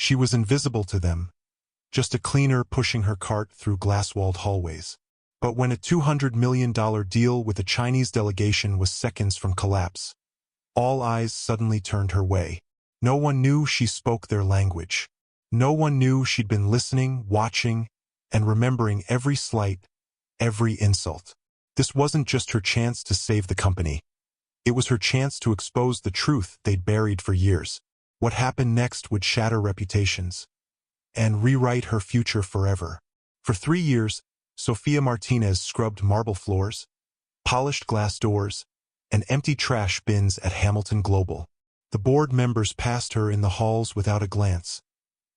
She was invisible to them, just a cleaner pushing her cart through glass-walled hallways. But when a $200 million deal with a Chinese delegation was seconds from collapse, all eyes suddenly turned her way. No one knew she spoke their language. No one knew she'd been listening, watching, and remembering every slight, every insult. This wasn't just her chance to save the company. It was her chance to expose the truth they'd buried for years. What happened next would shatter reputations and rewrite her future forever. For 3 years, Sofia Martinez scrubbed marble floors, polished glass doors, and emptied trash bins at Hamilton Global. The board members passed her in the halls without a glance,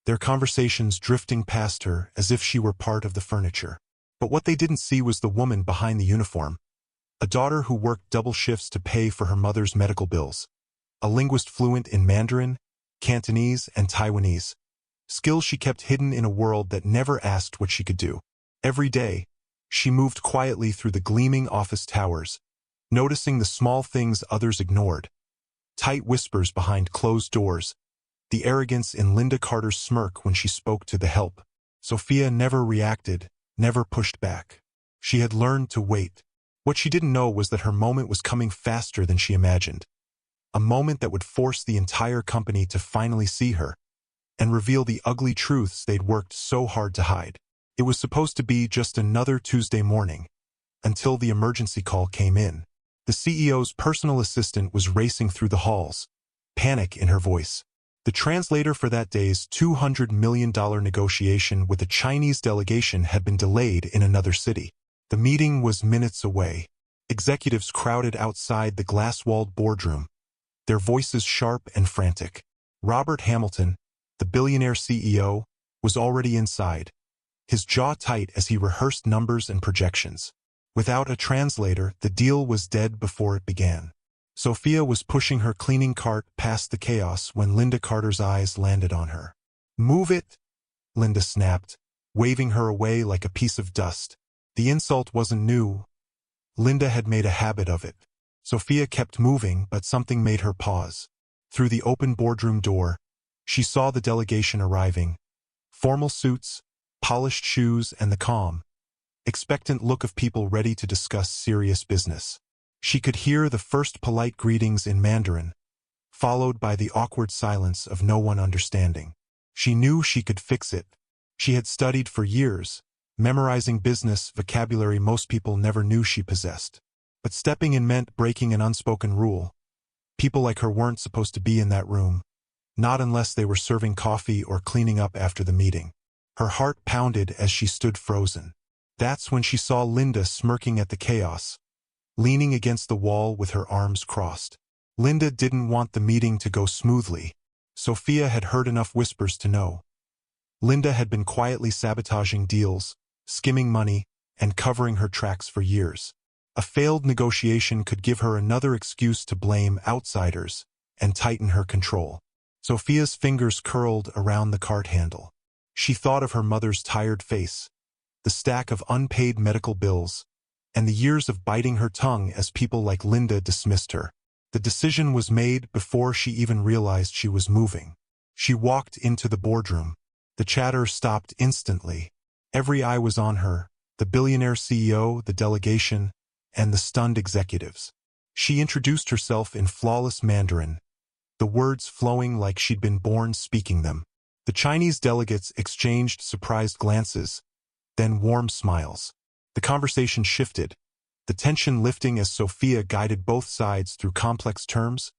their conversations drifting past her as if she were part of the furniture. But what they didn't see was the woman behind the uniform, a daughter who worked double shifts to pay for her mother's medical bills, a linguist fluent in Mandarin, Cantonese, and Taiwanese, skills she kept hidden in a world that never asked what she could do. Every day, she moved quietly through the gleaming office towers, noticing the small things others ignored, tight whispers behind closed doors, the arrogance in Linda Carter's smirk when she spoke to the help. Sofia never reacted, never pushed back. She had learned to wait. What she didn't know was that her moment was coming faster than she imagined. A moment that would force the entire company to finally see her and reveal the ugly truths they'd worked so hard to hide. It was supposed to be just another Tuesday morning, until the emergency call came in. The CEO's personal assistant was racing through the halls, panic in her voice. The translator for that day's $200 million negotiation with a Chinese delegation had been delayed in another city. The meeting was minutes away. Executives crowded outside the glass-walled boardroom, their voices sharp and frantic. Robert Hamilton, the Billionaire CEO, was already inside, his jaw tight as he rehearsed numbers and projections. Without a translator, the deal was dead before it began. Sofia was pushing her cleaning cart past the chaos when Linda Carter's eyes landed on her. "Move it," Linda snapped, waving her away like a piece of dust. The insult wasn't new. Linda had made a habit of it. Sofia kept moving, but something made her pause. Through the open boardroom door, she saw the delegation arriving. Formal suits, polished shoes, and the calm, expectant look of people ready to discuss serious business. She could hear the first polite greetings in Mandarin, followed by the awkward silence of no one understanding. She knew she could fix it. She had studied for years, memorizing business vocabulary most people never knew she possessed. But stepping in meant breaking an unspoken rule. People like her weren't supposed to be in that room, not unless they were serving coffee or cleaning up after the meeting. Her heart pounded as she stood frozen. That's when she saw Linda smirking at the chaos, leaning against the wall with her arms crossed. Linda didn't want the meeting to go smoothly. Sofia had heard enough whispers to know. Linda had been quietly sabotaging deals, skimming money, and covering her tracks for years. A failed negotiation could give her another excuse to blame outsiders and tighten her control. Sofia's fingers curled around the cart handle. She thought of her mother's tired face, the stack of unpaid medical bills, and the years of biting her tongue as people like Linda dismissed her. The decision was made before she even realized she was moving. She walked into the boardroom. The chatter stopped instantly. Every eye was on her, the billionaire CEO, the delegation, and the stunned executives. She introduced herself in flawless Mandarin, the words flowing like she'd been born speaking them. The Chinese delegates exchanged surprised glances, then warm smiles. The conversation shifted, the tension lifting as Sofia guided both sides through complex terms,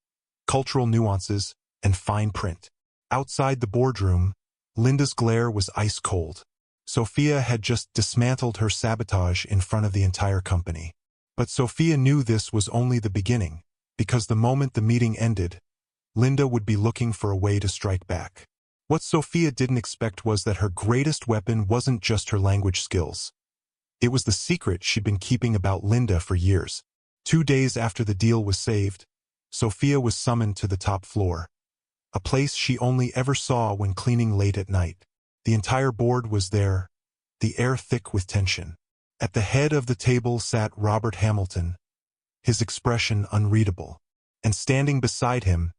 cultural nuances, and fine print. Outside the boardroom, Linda's glare was ice cold. Sofia had just dismantled her sabotage in front of the entire company. But Sofia knew this was only the beginning, because the moment the meeting ended, Linda would be looking for a way to strike back. What Sofia didn't expect was that her greatest weapon wasn't just her language skills. It was the secret she'd been keeping about Linda for years. 2 days after the deal was saved, Sofia was summoned to the top floor, a place she only ever saw when cleaning late at night. The entire board was there, the air thick with tension. At the head of the table sat Robert Hamilton, his expression unreadable. And standing beside him,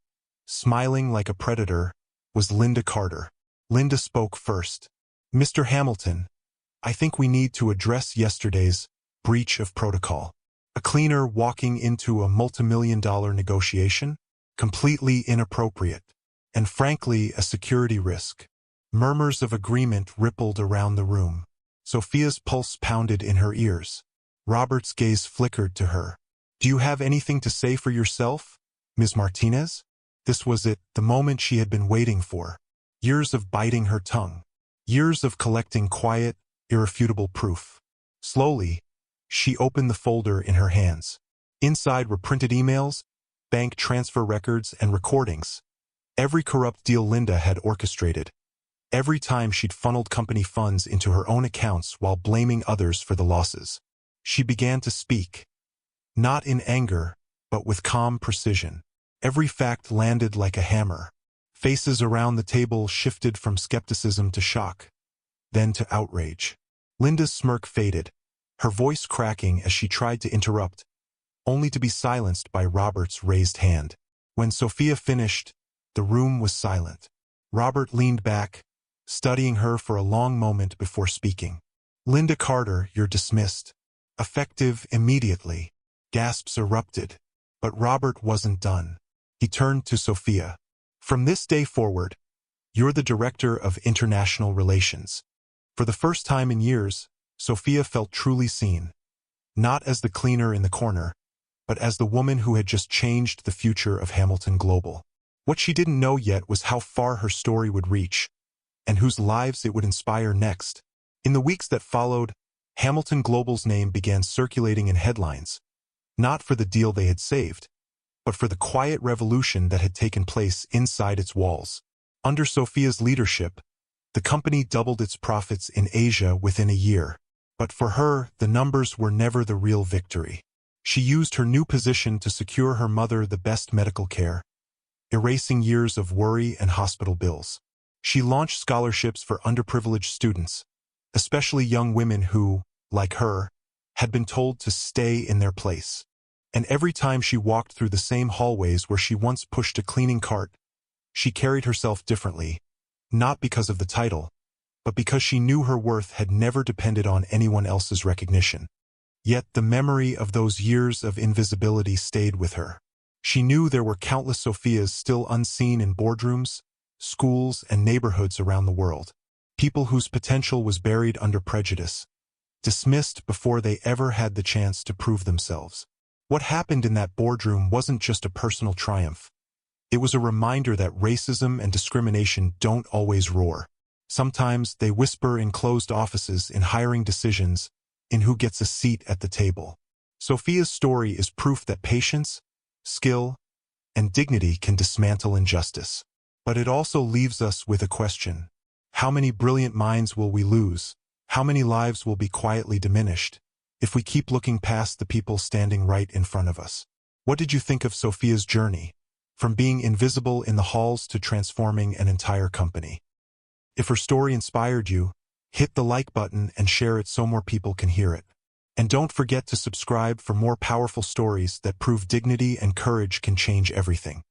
smiling like a predator, was Linda Carter. Linda spoke first. "Mr. Hamilton, I think we need to address yesterday's breach of protocol. A cleaner walking into a multimillion-dollar negotiation? Completely inappropriate. And frankly, a security risk." Murmurs of agreement rippled around the room. Sophia's pulse pounded in her ears. Robert's gaze flickered to her. "Do you have anything to say for yourself, Ms. Martinez?" This was it, the moment she had been waiting for. Years of biting her tongue. Years of collecting quiet, irrefutable proof. Slowly, she opened the folder in her hands. Inside were printed emails, bank transfer records, and recordings. Every corrupt deal Linda had orchestrated. Every time she'd funneled company funds into her own accounts while blaming others for the losses. She began to speak. Not in anger, but with calm precision. Every fact landed like a hammer. Faces around the table shifted from skepticism to shock, then to outrage. Linda's smirk faded, her voice cracking as she tried to interrupt, only to be silenced by Robert's raised hand. When Sophia finished, the room was silent. Robert leaned back, studying her for a long moment before speaking. "Linda Carter, you're dismissed. Effective immediately." Gasps erupted, but Robert wasn't done. He turned to Sophia. "From this day forward, you're the Director of International Relations." For the first time in years, Sophia felt truly seen. Not as the cleaner in the corner, but as the woman who had just changed the future of Hamilton Global. What she didn't know yet was how far her story would reach, and whose lives it would inspire next. In the weeks that followed, Hamilton Global's name began circulating in headlines, not for the deal they had saved, but for the quiet revolution that had taken place inside its walls. Under Sophia's leadership, the company doubled its profits in Asia within a year. But for her, the numbers were never the real victory. She used her new position to secure her mother the best medical care, erasing years of worry and hospital bills. She launched scholarships for underprivileged students, especially young women who, like her, had been told to stay in their place. And every time she walked through the same hallways where she once pushed a cleaning cart, she carried herself differently, not because of the title, but because she knew her worth had never depended on anyone else's recognition. Yet the memory of those years of invisibility stayed with her. She knew there were countless Sophias still unseen in boardrooms, schools, and neighborhoods around the world. People whose potential was buried under prejudice, dismissed before they ever had the chance to prove themselves. What happened in that boardroom wasn't just a personal triumph. It was a reminder that racism and discrimination don't always roar. Sometimes they whisper in closed offices, in hiring decisions, in who gets a seat at the table. Sophia's story is proof that patience, skill, and dignity can dismantle injustice. But it also leaves us with a question. How many brilliant minds will we lose? How many lives will be quietly diminished if we keep looking past the people standing right in front of us? What did you think of Sophia's journey, from being invisible in the halls to transforming an entire company? If her story inspired you, hit the like button and share it so more people can hear it. And don't forget to subscribe for more powerful stories that prove dignity and courage can change everything.